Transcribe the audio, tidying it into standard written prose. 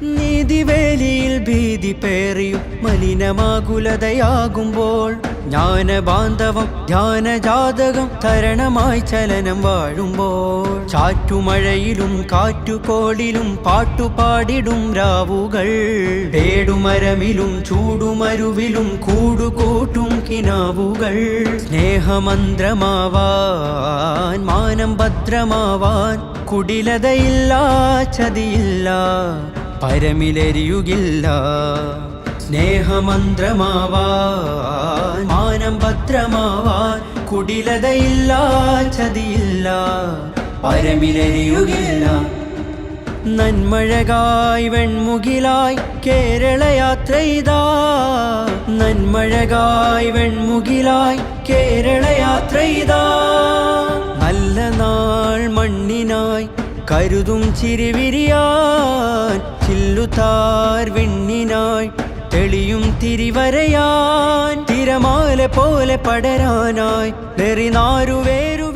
നീതിവേലിയിൽ ഭീതി പേറിയും മലിനമാകുലതയാകുമ്പോൾ ജ്ഞാനബാന്ധവം ധ്യാനജാതകം തരണമായി ചലനം വാഴുമ്പോൾ ചാറ്റുമഴയിലും കാറ്റുകോളിലും പാട്ടുപാടിടും രാവുകൾ പേടുമരമിലും ചൂടുമരുവിലും കൂടുകൂട്ടും കിനാവുകൾ സ്നേഹമന്ത്രമാവാൻ മാനം ഭദ്രമാവാൻ കുടിലതയില്ല ചതിയില്ല പരമിലെരിയുകില്ല സ്നേഹമന്ത്രമാവാൻ മാനം ഭദ്രമാവാൻ കുടിലതയില്ല ചതിയില്ല പരമിലെരിയുകില്ല നന്മഴകായി വെൺമുകിലായി കേരളയാത്രയിതാ നന്മഴകായി വെൺമുകിലായി കേരളയാത്രയിതാ നല്ല നാൾ മണ്ണിനായി കരുതും ചിരിവിരിയാൻ ചില്ലുതാർ വിണ്ണിനായി തെളിയും തിരിവരയാൻ തിരമാല പോലെ പടരാനായി വെറിനാരുവേരു